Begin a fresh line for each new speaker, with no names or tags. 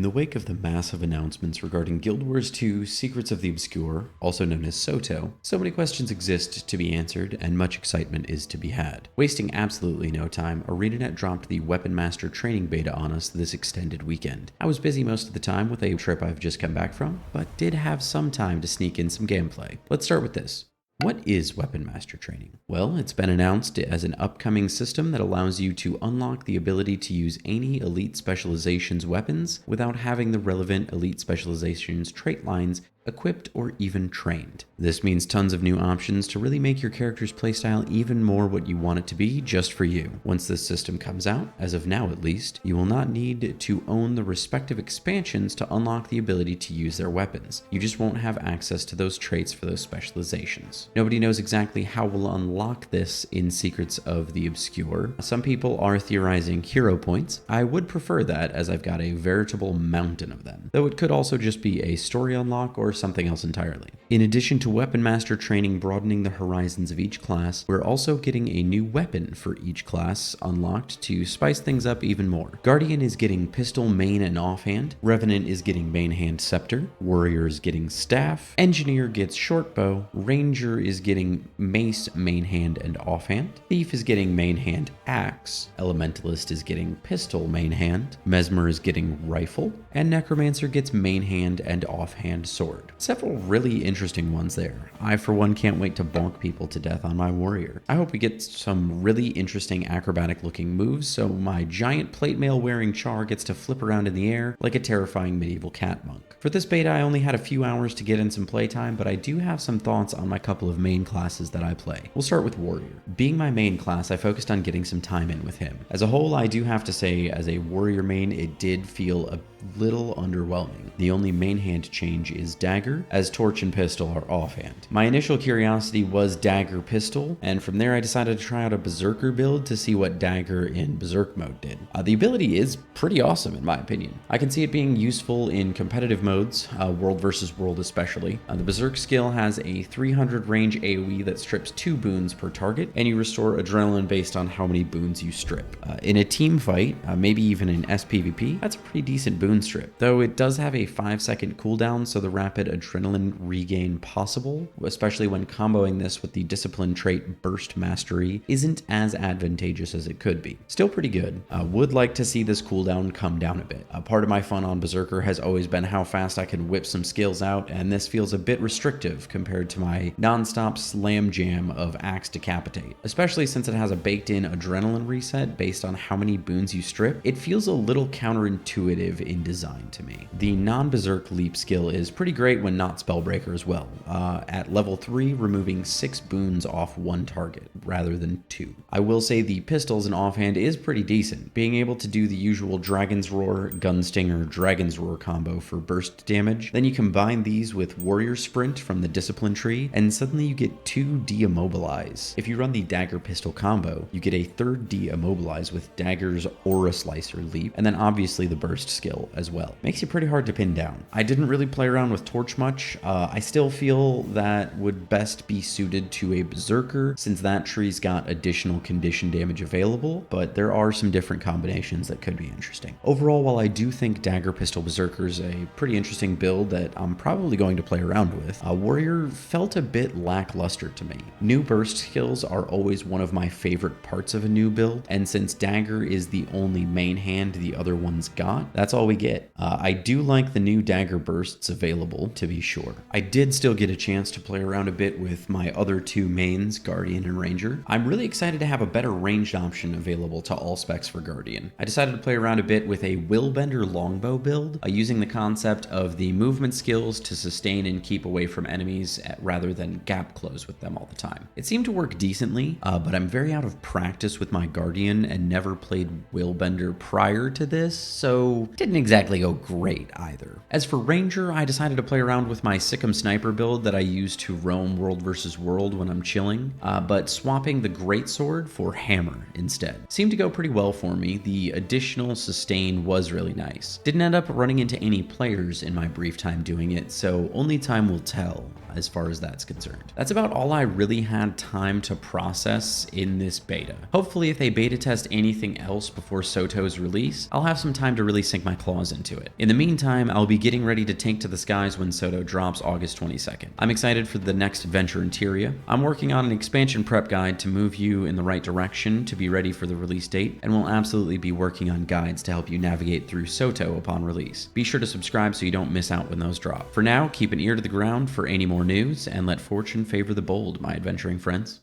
the wake of the massive announcements regarding Guild Wars 2 Secrets of the Obscure, also known as Soto, so many questions exist to be answered and much excitement is to be had. Wasting absolutely no time, ArenaNet dropped the Weaponmaster training beta on us this extended weekend. I was busy most of the time with a trip I've just come back from, but did have some time to sneak in some gameplay. Let's start with this. What is Weaponmaster training? Well, it's been announced as an upcoming system that allows you to unlock the ability to use any Elite Specializations weapons without having the relevant Elite Specializations trait lines equipped or even trained. This means tons of new options to really make your character's playstyle even more what you want it to be just for you. Once this system comes out, as of now at least, you will not need to own the respective expansions to unlock the ability to use their weapons. You just won't have access to those traits for those specializations. Nobody knows exactly how we'll unlock this in Secrets of the Obscure. Some people are theorizing hero points. I would prefer that, as I've got a veritable mountain of them, though it could also just be a story unlock or something else entirely. In addition to Weaponmaster training broadening the horizons of each class, we're also getting a new weapon for each class unlocked to spice things up even more. Guardian is getting pistol main and offhand, Revenant is getting main hand scepter, Warrior is getting staff, Engineer gets short bow, Ranger is getting mace main hand and offhand, Thief is getting main hand axe, Elementalist is getting pistol main hand, Mesmer is getting rifle, and Necromancer gets main hand and offhand sword. Several really interesting ones there. I, for one, can't wait to bonk people to death on my warrior. I hope we get some really interesting acrobatic looking moves so my giant plate mail wearing Charr gets to flip around in the air like a terrifying medieval cat monk. For this beta, I only had a few hours to get in some playtime, but I do have some thoughts on my couple of main classes that I play. We'll start with Warrior. Being my main class, I focused on getting some time in with him. As a whole, I do have to say, as a Warrior main, it did feel a little underwhelming. The only main hand change is dagger, as torch and pistol are offhand. My initial curiosity was dagger pistol, and from there I decided to try out a berserker build to see what dagger in berserk mode did. The ability is pretty awesome in my opinion. I can see it being useful in competitive modes, world versus world especially. The berserk skill has a 300 range AoE that strips 2 boons per target, and you restore adrenaline based on how many boons you strip. In a team fight, maybe even in SPVP, that's a pretty decent boon strip, though it does have a 5-second cooldown, so the rapid adrenaline regain possible, especially when comboing this with the discipline trait Burst Mastery, isn't as advantageous as it could be. Still pretty good. Would like to see this cooldown come down a bit. Part of my fun on Berserker has always been how fast I can whip some skills out, and this feels a bit restrictive compared to my non-stop slam jam of Axe Decapitate. Especially since it has a baked-in adrenaline reset based on how many boons you strip, it feels a little counterintuitive in design to me. The non-berserk leap skill is pretty great when not spellbreaker as well. At level 3, removing 6 boons off one target rather than 2. I will say the pistols and offhand is pretty decent, being able to do the usual Dragon's Roar, Gunstinger, Dragon's Roar combo for burst damage. Then you combine these with Warrior Sprint from the discipline tree, and suddenly you get 2 de-immobilize. If you run the dagger pistol combo, you get a 3rd de-immobilize with Dagger's Aura Slicer leap, and then obviously the burst skill as well. Makes you pretty hard to pin down. I didn't really play around with torch much. I still feel that would best be suited to a berserker since that tree's got additional condition damage available, but there are some different combinations that could be interesting. Overall, while I do think dagger pistol berserker's a pretty interesting build that I'm probably going to play around with, Warrior felt a bit lackluster to me. New burst skills are always one of my favorite parts of a new build, and since dagger is the only main hand the other ones got, that's all we get. I do like the new dagger bursts available, to be sure. I did still get a chance to play around a bit with my other 2 mains, Guardian and Ranger. I'm really excited to have a better ranged option available to all specs for Guardian. I decided to play around a bit with a Willbender Longbow build, using the concept of the movement skills to sustain and keep away from enemies rather than gap close with them all the time. It seemed to work decently, but I'm very out of practice with my Guardian and never played Willbender prior to this, so didn't exactly go great either. As for Ranger, I decided to play play around with my Sic Em sniper build that I use to roam world versus world when I'm chilling, but swapping the greatsword for hammer instead. Seemed to go pretty well for me. The additional sustain was really nice. Didn't end up running into any players in my brief time doing it, so only time will tell as far as that's concerned. That's about all I really had time to process in this beta. Hopefully if they beta test anything else before Soto's release, I'll have some time to really sink my claws into it. In the meantime, I'll be getting ready to tank to the skies when Soto drops August 22nd. I'm excited for the next adventure in Tyria. I'm working on an expansion prep guide to move you in the right direction to be ready for the release date, and we'll absolutely be working on guides to help you navigate through Soto upon release. Be sure to subscribe so you don't miss out when those drop. For now, keep an ear to the ground for any more news, and let fortune favor the bold, my adventuring friends.